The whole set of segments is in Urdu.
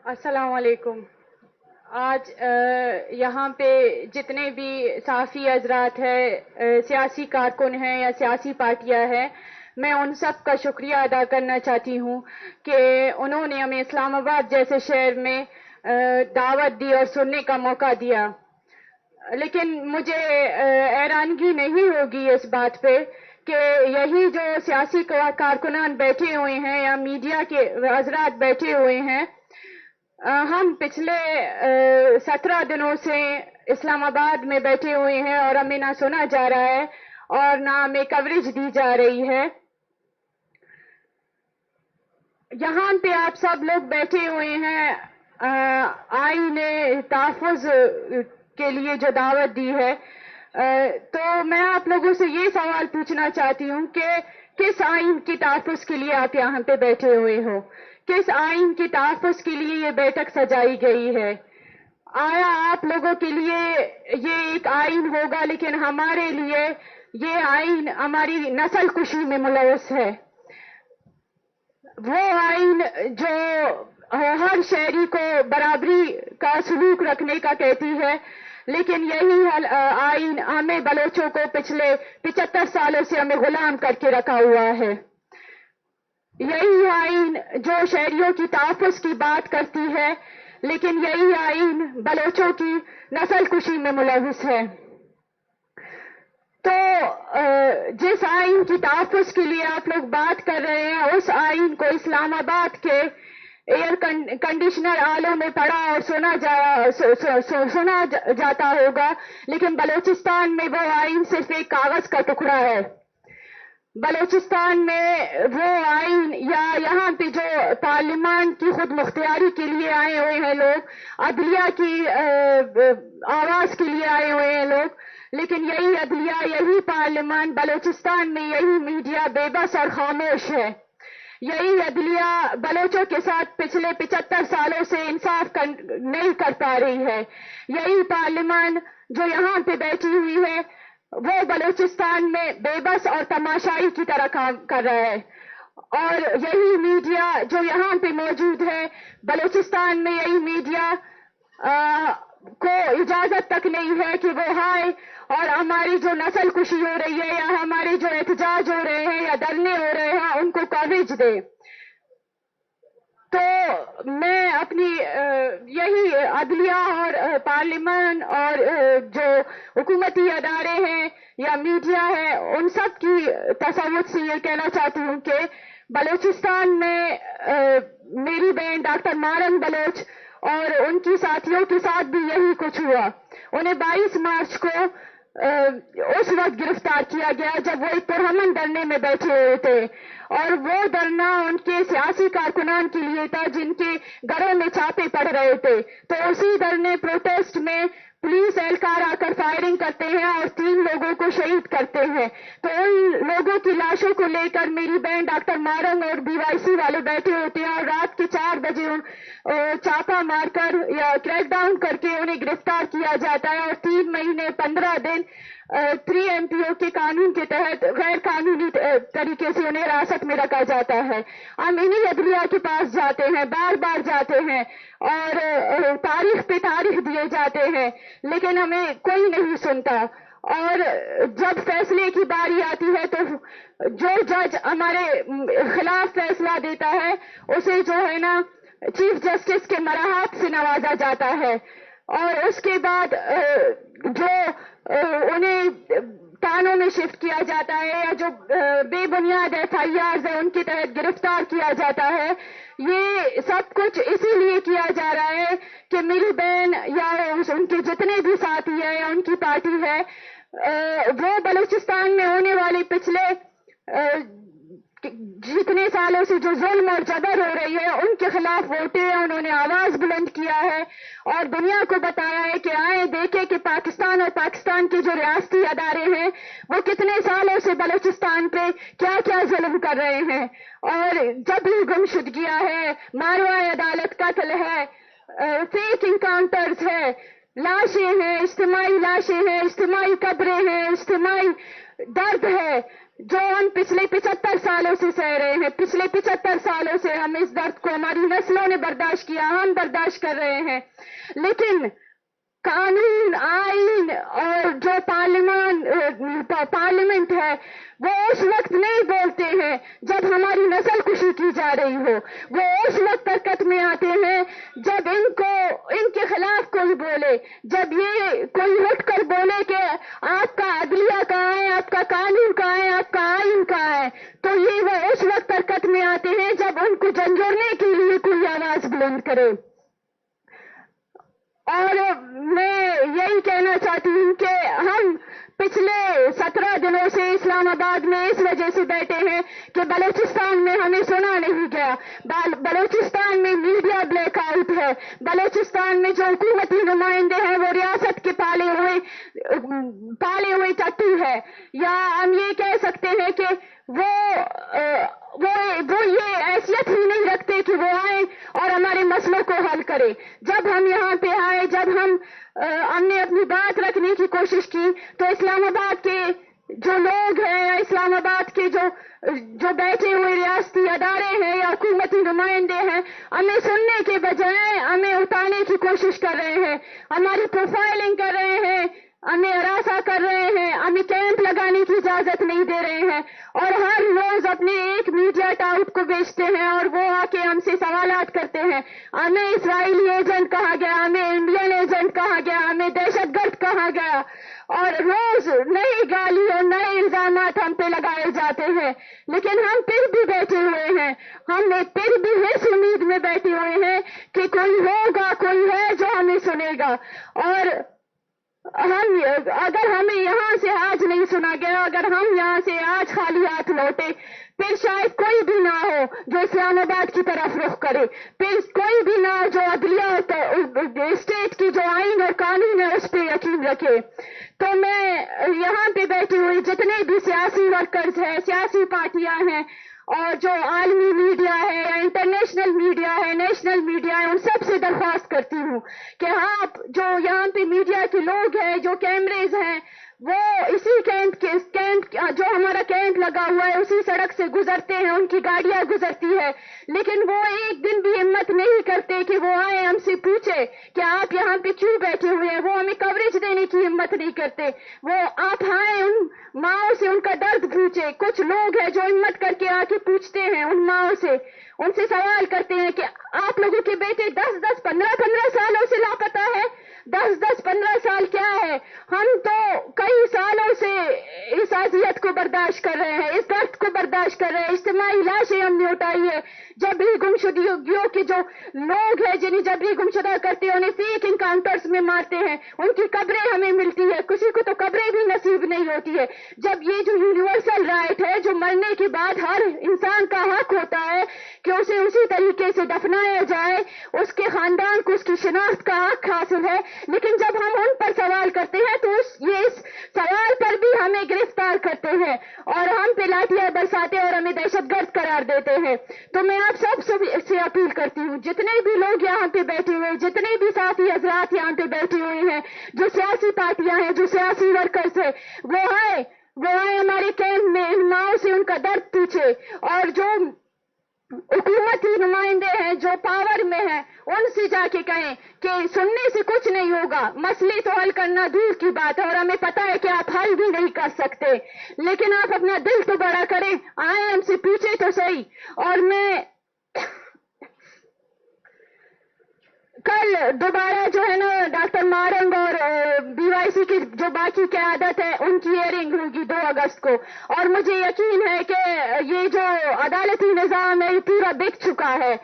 السلام علیکم. آج یہاں پہ جتنے بھی صحافی حضرات ہیں، سیاسی کارکن ہیں یا سیاسی پارٹیاں ہیں، میں ان سب کا شکریہ ادا کرنا چاہتی ہوں کہ انہوں نے ہمیں اسلام آباد جیسے شہر میں دعوت دی اور سننے کا موقع دیا. لیکن مجھے حیرانگی نہیں ہوگی اس بات پہ کہ یہی جو سیاسی کارکنان بیٹھے ہوئے ہیں یا میڈیا کے حضرات بیٹھے ہوئے ہیں، ہم پچھلے 17 دنوں سے اسلام آباد میں بیٹھے ہوئے ہیں اور ہمیں نہ سنا جا رہا ہے اور نہ ہمیں کوریج دی جا رہی ہے. یہاں پہ آپ سب لوگ بیٹھے ہوئے ہیں آئین تحفظ کے لیے جو دعوت دی ہے، تو میں آپ لوگوں سے یہ سوال پوچھنا چاہتی ہوں کہ کس آئین کے تحفظ کے لیے آپ یہاں پہ بیٹھے ہوئے ہو؟ کس آئین کے تحفظ کے لیے یہ بیٹھک سجائی گئی ہے؟ آیا آپ لوگوں کے لیے یہ ایک آئین ہوگا لیکن ہمارے لیے یہ آئین ہماری نسل کشی میں ملوث ہے؟ وہ آئین جو ہر شہری کو برابری کا سلوک رکھنے کا کہتی ہے، لیکن یہی آئین ہمیں بلوچوں کو پچھلے 75 سالوں سے ہمیں غلام کر کے رکھا ہوا ہے. یہی آئین جو شہریوں کی تحفظ کی بات کرتی ہے، لیکن یہی آئین بلوچوں کی نسل کشی میں ملوث ہے. تو جس آئین کی تحفظ کے لیے آپ لوگ بات کر رہے ہیں، اس آئین کو اسلام آباد کے ایئر کنڈیشنر آلوں میں پڑھا اور سنا جاتا ہوگا، لیکن بلوچستان میں وہ آئین صرف ایک کاغذ کا ٹکڑا ہے. بلوچستان میں وہ آئین یا یہاں پہ جو پارلیمان کی خود مختاری کے لیے آئے ہوئے ہیں لوگ، عدلیہ کی آواز کے لیے آئے ہوئے ہیں لوگ، لیکن یہی عدلیہ، یہی پارلیمان، بلوچستان میں یہی میڈیا بے بس اور خاموش ہے. یہی عدلیہ بلوچوں کے ساتھ پچھلے 75 سالوں سے انصاف نہیں کر پا رہی ہے. یہی پارلیمان جو یہاں پہ بیٹھی ہوئی ہے، وہ بلوچستان میں بے بس اور تماشائی کی طرح کام کر رہا ہے. اور یہی میڈیا جو یہاں پہ موجود ہے، بلوچستان میں یہی میڈیا کو اجازت تک نہیں ہے کہ وہ آئے اور ہماری جو نسل کشی ہو رہی ہے یا ہمارے جو احتجاج ہو رہے ہیں یا دھرنے ہو رہے ہیں ان کو کوریج دے. تو میں اپنی یہی عدلیہ اور پارلیمان اور جو حکومتی ادارے ہیں یا میڈیا ہے، ان سب کی تصوت سے یہ کہنا چاہتی ہوں کہ بلوچستان میں میری بہن ڈاکٹر مارنگ بلوچ اور ان کی ساتھیوں کے ساتھ بھی یہی کچھ ہوا. انہیں 22 مارچ کو اس وقت گرفتار کیا گیا جب وہ ایک پرامن دھرنے میں بیٹھے ہوئے تھے، اور وہ دھرنا ان کے سیاسی کارکنان کے لیے تھا جن کے گھروں میں چھاپے پڑ رہے تھے. تو اسی دھرنے پروٹیسٹ میں پولیس اہلکار آ کر فائرنگ کرتے ہیں اور 3 لوگوں کو شہید کرتے ہیں. تو ان لوگوں کی لاشوں کو لے کر میری بہن ڈاکٹر مارنگ اور BYC والے بیٹھے ہوتے ہیں اور رات کے 4 بجے چھاپا مار کر یا کریک ڈاؤن کر کے انہیں گرفتار کیا جاتا ہے اور 3 مہینے 15 دن 3 MPO کے قانون کے تحت غیر قانونی طریقے سے انہیں حراست میں رکھا جاتا ہے. ہم انہی عدلیہ کے پاس جاتے ہیں، بار بار جاتے ہیں اور تاریخ پہ تاریخ دیے جاتے ہیں، لیکن ہمیں کوئی نہیں سنتا. اور جب فیصلے کی باری آتی ہے تو جو جج ہمارے خلاف فیصلہ دیتا ہے اسے جو ہے نا چیف جسٹس کے مراحت سے نوازا جاتا ہے، اور اس کے بعد جو انہیں تھانوں میں شفٹ کیا جاتا ہے یا جو بے بنیاد FIRs ہیں ان کے تحت گرفتار کیا جاتا ہے. یہ سب کچھ اسی لیے کیا جا رہا ہے کہ میری بہن یا ان کے جتنے بھی ساتھی ہیں یا ان کی پارٹی ہے، وہ بلوچستان میں ہونے والے پچھلے جتنے سالوں سے جو ظلم اور جبر ہو رہی ہے ان کے خلاف ووٹے ہیں. انہوں نے آواز بلند کیا ہے اور دنیا کو بتایا ہے کہ آئیں دیکھیں کہ پاکستان اور پاکستان کے جو ریاستی ادارے ہیں وہ کتنے سالوں سے بلوچستان پہ کیا کیا ظلم کر رہے ہیں. اور جبری گمشدگیاں ہے، ماروائے عدالت قتل ہے، فیک انکاؤنٹرز ہے، لاشیں ہیں، اجتماعی لاشیں ہیں، اجتماعی قبریں ہیں، اجتماعی درد ہے جو ہم پچھلے 75 سالوں سے سہ رہے ہیں. پچھلے 75 سالوں سے ہم اس درد کو ہماری نسلوں نے برداشت کیا، ہم برداشت کر رہے ہیں. لیکن قانون، آئین اور جو پارلیمنٹ ہے وہ اس وقت نہیں بولتے ہیں جب ہماری نسل کشی کی جا رہی ہو. وہ اس وقت حرکت میں آتے ہیں جب ان کے خلاف کوئی بولے، جب یہ کوئی اٹھ کر بولے کہ آپ کا عدلیہ کہاں ہے، آپ کا قانون کہاں ہے، آپ کا آئین کہاں ہے، تو یہ وہ اس وقت حرکت میں آتے ہیں جب ان کو جھنجھوڑنے کے لیے کوئی آواز بلند کرے. اور میں یہی کہنا چاہتی ہوں کہ ہم پچھلے 17 دنوں سے اسلام آباد میں اس وجہ سے بیٹھے ہیں کہ بلوچستان میں ہمیں سنا نہیں گیا. بلوچستان میں میڈیا بلیک آؤٹ ہے. بلوچستان میں جو حکومتی نمائندے ہیں وہ ریاست کے پالے ہوئے ٹٹو ہے، یا ہم یہ کہہ سکتے ہیں کہ وہ یہ حیثیت ہی نہیں رکھتے کہ وہ آئیں اور ہمارے مسئلوں کو حل کرے. جب ہم یہاں پہ آئے، جب ہم نے اپنی بات رکھنے کی کوشش کی تو اسلام آباد کے جو لوگ ہیں یا اسلام آباد کے جو بیٹھے ہوئے ریاستی ادارے ہیں یا حکومتی نمائندے ہیں، ہمیں سننے کے بجائے ہمیں اٹھانے کی کوشش کر رہے ہیں، ہماری پروفائلنگ کر رہے ہیں، ہمیں ہراساں کر رہے ہیں، ہمیں کیمپ لگانے کی اجازت نہیں دے رہے ہیں، اور ہر روز اپنے ایک میڈیا ٹاؤٹ کو بیچتے ہیں اور وہ آ کے ہم سے سوالات کرتے ہیں. ہمیں اسرائیلی ایجنٹ کہا گیا، ہمیں انڈین ایجنٹ کہا گیا، ہمیں دہشت گرد کہا گیا، اور روز نئی گالی اور نئے الزامات ہم پہ لگائے جاتے ہیں. لیکن ہم پھر بھی بیٹھے ہوئے ہیں، ہم پھر بھی اس امید میں بیٹھے ہوئے ہیں کہ کوئی ہوگا، کوئی ہے جو ہمیں سنے گا. اور اگر ہمیں یہاں سے آج نہیں سنا گیا، اگر ہم یہاں سے آج خالی ہاتھ لوٹے، پھر شاید کوئی بھی نہ ہو جو اسلام آباد کی طرف رخ کرے، پھر کوئی بھی نہ ہو جو عدلیہ اسٹیٹ کی جو آئین اور قانون ہے اس پہ یقین رکھے. تو میں یہاں پہ بیٹھی ہوئی جتنے بھی سیاسی ورکرز ہیں، سیاسی پارٹیاں ہیں، اور جو عالمی میڈیا ہے یا انٹرنیشنل میڈیا ہے، نیشنل میڈیا ہے، ان سب سے درخواست کرتی ہوں کہ آپ جو یہاں پہ میڈیا کے لوگ ہیں، جو کیمریز ہیں، وہ اسی کیمپ جو ہمارا کیمپ لگا ہوا ہے اسی سڑک سے گزرتے ہیں، ان کی گاڑیاں گزرتی ہے، لیکن وہ ایک دن بھی ہمت نہیں کرتے کہ وہ آئے ہم سے پوچھے کہ آپ یہاں پہ کیوں بیٹھے ہوئے ہیں. وہ ہمیں کوریج دینے کی ہمت نہیں کرتے. وہ آپ آئیں ان ماؤں سے ان کا درد پوچھے. کچھ لوگ ہیں جو ہمت کر کے آ کے پوچھتے ہیں ان ماؤں سے، ان سے سوال کرتے ہیں کہ آپ لوگوں کے بیٹے 10-10 15-15 سالوں سے لاپتہ ہے. 10-15 سال کیا ہے؟ ہم تو کئی سالوں سے اس اذیت کو برداشت کر رہے ہیں، اس درد کو برداشت کر رہے ہیں. اجتماعی لاشیں ہم نے اٹھائی ہے. جبری گمشدگیوں کے جو لوگ ہیں جنہیں جبری گمشدہ کرتے ہیں انہیں فیک انکاؤنٹرز میں مارتے ہیں، ان کی قبریں ہمیں ملتی ہے. کسی کو تو قبریں بھی نصیب نہیں ہوتی ہے. جب یہ جو یونیورسل رائٹ ہے، جو مرنے کے بعد ہر انسان کا حق ہوتا ہے کہ اسے اسی طریقے سے دفنایا جائے، اس کے خاندان کو اس کی شناخت کا حق حاصل ہے، لیکن جب ہم ان پر سوال کرتے ہیں تو اس سوال پر بھی ہمیں گرفتار کرتے ہیں اور ہم پہ لاٹیاں برساتے اور ہمیں دہشت گرد قرار دیتے ہیں. تو میں آپ سب سے اپیل کرتی ہوں، جتنے بھی لوگ یہاں پہ بیٹھے ہوئے، جتنے بھی ساتھی حضرات یہاں پہ بیٹھے ہوئے ہیں، جو سیاسی پارٹیاں ہیں، جو سیاسی ورکرز ہیں، وہ آئے ہمارے کیمپ میں، ان ماؤں سے ان کا درد پوچھے، اور جو حکومتی نمائندے ہیں جو پاور میں ہیں ان سے جا کے کہیں کہ سننے سے کچھ نہیں ہوگا، مسئلے تو حل کرنا دور کی بات ہے اور ہمیں پتا ہے کہ آپ حل بھی نہیں کر سکتے، لیکن آپ اپنا دل تو بڑا کریں، آئیں ہم سے پوچھے تو صحیح. اور میں کل دوبارہ جو ہے نا ڈاکٹر مارنگ اور BYC کی جو باقی قیادت ہے ان کی ہیئرنگ ہوگی 2 اگست کو، اور مجھے یقین ہے کہ یہ جو عدالتی نظام ہے یہ پورا بک چکا ہے.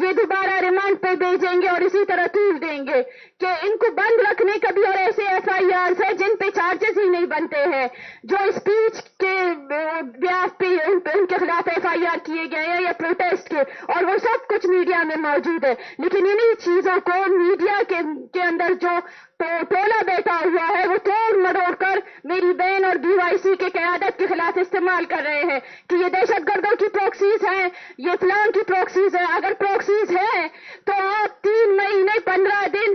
یہ دوبارہ ریمانڈ پہ بھیجیں گے اور اسی طرح طول دیں گے کہ ان کو بند رکھنے کا بھی، اور ایسے FIRs ہیں جن پہ چارجز ہی نہیں بنتے ہیں، جو اسپیچ کے بیاف پہ ان کے خلاف FIR کیے گئے ہیں یا پروٹیسٹ کے، اور وہ سب کچھ میڈیا میں موجود ہے. لیکن انہی چیزوں کو میڈیا کے اندر جو ٹولہ بیٹھا ہوا ہے وہ توڑ مڑوڑ کر میری بہن اور BYC کے قیادت کے خلاف استعمال کر رہے ہیں کہ یہ دہشت گردوں کی پروکسیز ہیں، یہ فلان کی پروکسیز ہے. اگر پروکسیز ہے تو آپ 3 مہینے 15 دن